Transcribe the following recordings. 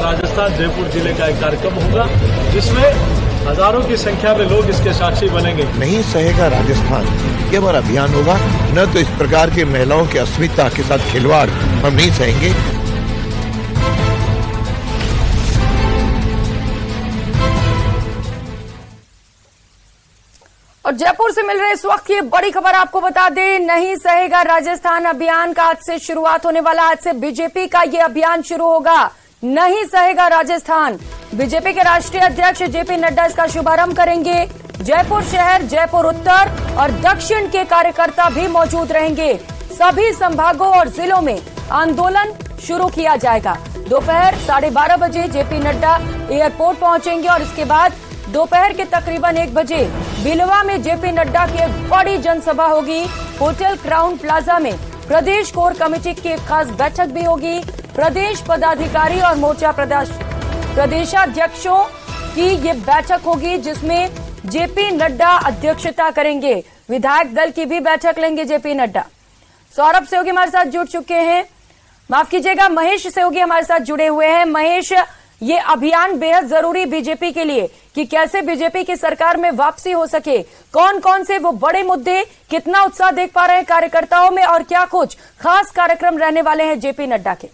राजस्थान जयपुर जिले का एक कार्यक्रम होगा जिसमें हजारों की संख्या में लोग इसके साक्षी बनेंगे। नहीं सहेगा राजस्थान, ये हमारा अभियान होगा। न तो इस प्रकार की महिलाओं की अस्मिता के साथ खिलवाड़ हम नहीं सहेंगे। और जयपुर से मिल रहे इस वक्त की बड़ी खबर आपको बता दें, नहीं सहेगा राजस्थान अभियान का आज से शुरुआत होने वाला। आज से बीजेपी का ये अभियान शुरू होगा, नहीं सहेगा राजस्थान। बीजेपी के राष्ट्रीय अध्यक्ष जेपी नड्डा इसका शुभारंभ करेंगे। जयपुर शहर, जयपुर उत्तर और दक्षिण के कार्यकर्ता भी मौजूद रहेंगे। सभी संभागों और जिलों में आंदोलन शुरू किया जाएगा। दोपहर 12:30 बजे जेपी नड्डा एयरपोर्ट पहुंचेंगे और इसके बाद दोपहर के तकरीबन 1 बजे बिलवा में जेपी नड्डा की एक बड़ी जनसभा होगी। होटल क्राउन प्लाजा में प्रदेश कोर कमेटी की एक खास बैठक भी होगी। प्रदेश पदाधिकारी और मोर्चा प्रदेशाध्यक्षों की ये बैठक होगी जिसमें जेपी नड्डा अध्यक्षता करेंगे। विधायक दल की भी बैठक लेंगे जेपी नड्डा। सौरभ सेवगी हमारे साथ जुड़ चुके हैं, माफ कीजिएगा महेश सेवगी हमारे साथ जुड़े हुए हैं। महेश, ये अभियान बेहद जरूरी बीजेपी के लिए कि कैसे बीजेपी की सरकार में वापसी हो सके। कौन कौन से वो बड़े मुद्दे, कितना उत्साह देख पा रहे हैं कार्यकर्ताओं में और क्या कुछ खास कार्यक्रम रहने वाले हैं जेपी नड्डा के?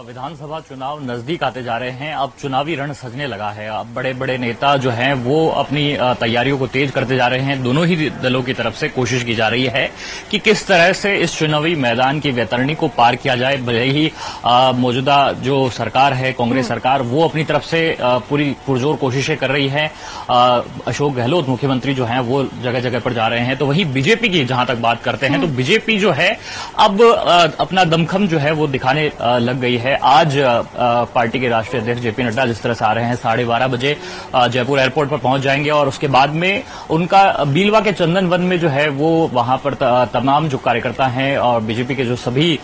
विधानसभा चुनाव नजदीक आते जा रहे हैं। अब चुनावी रण सजने लगा है। अब बड़े बड़े नेता जो हैं वो अपनी तैयारियों को तेज करते जा रहे हैं। दोनों ही दलों की तरफ से कोशिश की जा रही है कि किस तरह से इस चुनावी मैदान की वैतरणी को पार किया जाए। भले ही मौजूदा जो सरकार है, कांग्रेस सरकार, वो अपनी तरफ से पूरी पुरजोर कोशिशें कर रही है। अशोक गहलोत मुख्यमंत्री जो हैं वो जगह जगह पर जा रहे हैं। तो वहीं बीजेपी की जहां तक बात करते हैं तो बीजेपी जो है अब अपना दमखम जो है वो दिखाने लग गई है। आज पार्टी के राष्ट्रीय अध्यक्ष जेपी नड्डा जिस तरह से आ रहे हैं, 12:30 बजे जयपुर एयरपोर्ट पर पहुंच जाएंगे और उसके बाद में उनका बीलवा के चंदन वन में जो है वो वहां पर तमाम जो कार्यकर्ता हैं और बीजेपी के जो सभी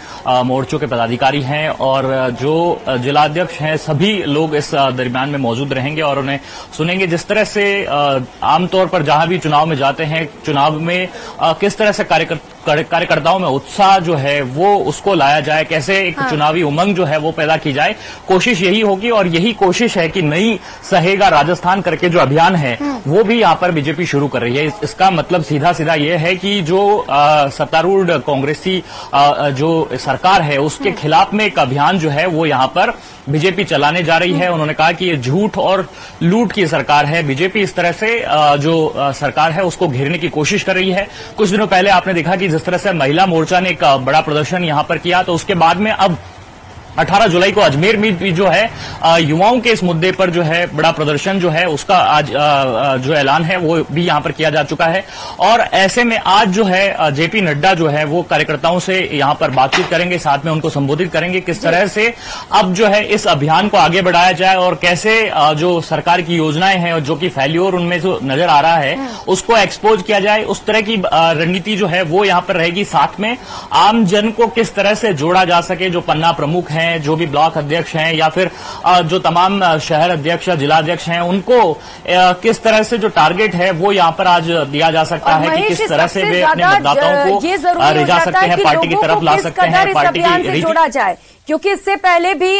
मोर्चों के पदाधिकारी हैं और जो जिलाध्यक्ष हैं, सभी लोग इस दरमियान में मौजूद रहेंगे और उन्हें सुनेंगे। जिस तरह से आमतौर पर जहां भी चुनाव में जाते हैं, चुनाव में किस तरह से कार्यकर्ताओं में उत्साह जो है वो उसको लाया जाए, कैसे एक चुनावी उमंग जो है वो पैदा की जाए, कोशिश यही होगी। और यही कोशिश है कि नहीं सहेगा राजस्थान करके जो अभियान है वो भी यहां पर बीजेपी शुरू कर रही है। इसका मतलब सीधा सीधा ये है कि जो सत्तारूढ़ कांग्रेसी जो सरकार है उसके खिलाफ में एक अभियान जो है वो यहां पर बीजेपी चलाने जा रही है। उन्होंने कहा कि ये झूठ और लूट की सरकार है। बीजेपी इस तरह से जो सरकार है उसको घेरने की कोशिश कर रही है। कुछ दिनों पहले आपने देखा कि जिस तरह से महिला मोर्चा ने एक बड़ा प्रदर्शन यहां पर किया, तो उसके बाद में अब 18 जुलाई को अजमेर में भी जो है युवाओं के इस मुद्दे पर जो है बड़ा प्रदर्शन जो है उसका आज जो ऐलान है वो भी यहां पर किया जा चुका है। और ऐसे में आज जो है जेपी नड्डा जो है वो कार्यकर्ताओं से यहां पर बातचीत करेंगे, साथ में उनको संबोधित करेंगे किस तरह से अब जो है इस अभियान को आगे बढ़ाया जाए और कैसे जो सरकार की योजनाएं हैं जो कि फेल्योर उनमें जो नजर आ रहा है उसको एक्सपोज किया जाए। उस तरह की रणनीति जो है वो यहां पर रहेगी। साथ में आम जन को किस तरह से जोड़ा जा सके, जो पन्ना प्रमुख हैं, जो भी ब्लॉक अध्यक्ष हैं या फिर जो तमाम शहर अध्यक्ष या जिलाध्यक्ष हैं, उनको किस तरह से जो टारगेट है वो यहां पर आज दिया जा सकता है कि किस तरह से वे अपने मतदाताओं को रिझा सकते हैं, पार्टी की तरफ ला सकते हैं, पार्टी की जोड़ा जाए। क्योंकि इससे पहले भी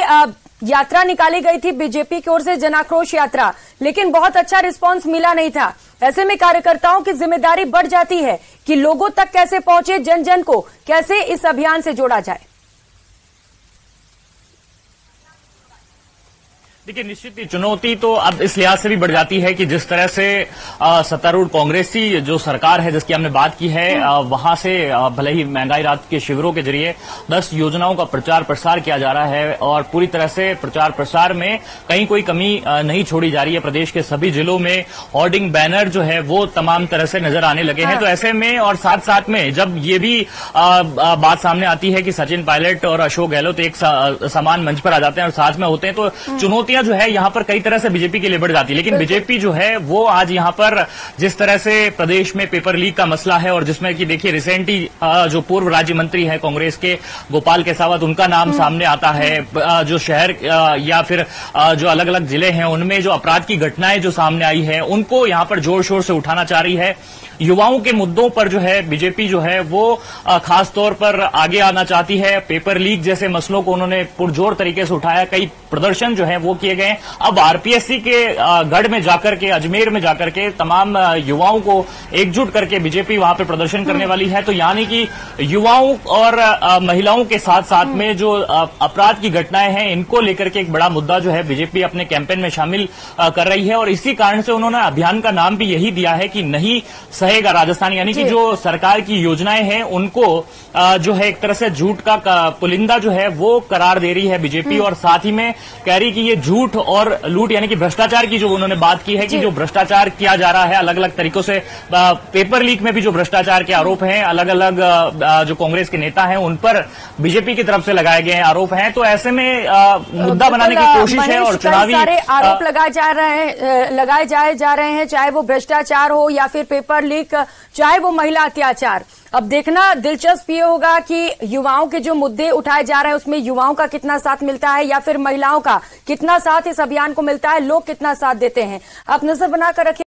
यात्रा निकाली गई थी बीजेपी की ओर से, जनाक्रोश यात्रा, लेकिन बहुत अच्छा रिस्पांस मिला नहीं था। ऐसे में कार्यकर्ताओं की जिम्मेदारी बढ़ जाती है कि लोगों तक कैसे पहुंचे, जन जन को कैसे इस अभियान से जोड़ा जाए। देखिए, निश्चित ही चुनौती तो अब इस लिहाज से भी बढ़ जाती है कि जिस तरह से सत्तारूढ़ कांग्रेसी जो सरकार है जिसकी हमने बात की है, वहां से भले ही महंगाई राहत के शिविरों के जरिए 10 योजनाओं का प्रचार प्रसार किया जा रहा है और पूरी तरह से प्रचार प्रसार में कहीं कोई कमी नहीं छोड़ी जा रही है। प्रदेश के सभी जिलों में होर्डिंग बैनर जो है वो तमाम तरह से नजर आने लगे हैं। तो ऐसे में और साथ साथ में जब ये भी बात सामने आती है कि सचिन पायलट और अशोक गहलोत एक समान मंच पर आ जाते हैं और साथ में होते हैं, तो चुनौती उंगलियां जो है यहाँ पर कई तरह से बीजेपी के लिए बढ़ जाती है, लेकिन बीजेपी जो है वो आज यहाँ पर जिस तरह से प्रदेश में पेपर लीक का मसला है, और जिसमें कि देखिए रिसेंटली जो पूर्व राज्य मंत्री है कांग्रेस के गोपाल केसावत, उनका नाम सामने आता है। जो शहर या फिर जो अलग अलग जिले हैं उनमें जो अपराध की घटनाएं जो सामने आई है, उनको यहाँ पर जोर शोर से उठाना चाह रही है। युवाओं के मुद्दों पर जो है बीजेपी जो है वो खास तौर पर आगे आना चाहती है। पेपर लीक जैसे मसलों को उन्होंने पुरजोर तरीके से उठाया, कई प्रदर्शन जो है वो किए गए। अब आरपीएससी के गढ़ में जाकर के, अजमेर में जाकर के तमाम युवाओं को एकजुट करके बीजेपी वहां पर प्रदर्शन करने वाली है। तो यानी कि युवाओं और महिलाओं के साथ साथ में जो अपराध की घटनाएं हैं, इनको लेकर के एक बड़ा मुद्दा जो है बीजेपी अपने कैंपेन में शामिल कर रही है। और इसी कारण से उन्होंने अभियान का नाम भी यही दिया है कि नहीं सहेगा राजस्थान, यानी कि जो सरकार की योजनाएं हैं उनको जो है एक तरह से झूठ का पुलिंदा जो है वो करार दे रही है बीजेपी। और साथ ही में कह रही कि ये झूठ और लूट यानी कि भ्रष्टाचार की जो उन्होंने बात की है कि जो भ्रष्टाचार किया जा रहा है अलग अलग तरीकों से, पेपर लीक में भी जो भ्रष्टाचार के आरोप हैं, अलग अलग जो कांग्रेस के नेता हैं उन पर बीजेपी की तरफ से लगाए गए आरोप हैं। तो ऐसे में मुद्दा बनाने की कोशिश है और चुनावी सारे आरोप लगाए जा रहे हैं, चाहे वो भ्रष्टाचार हो या फिर पेपर लीक, चाहे वो महिला अत्याचार। अब देखना दिलचस्प ये होगा कि युवाओं के जो मुद्दे उठाए जा रहे हैं उसमें युवाओं का कितना साथ मिलता है या फिर महिलाओं का कितना साथ इस अभियान को मिलता है, लोग कितना साथ देते हैं। आप नजर बनाकर रखिए।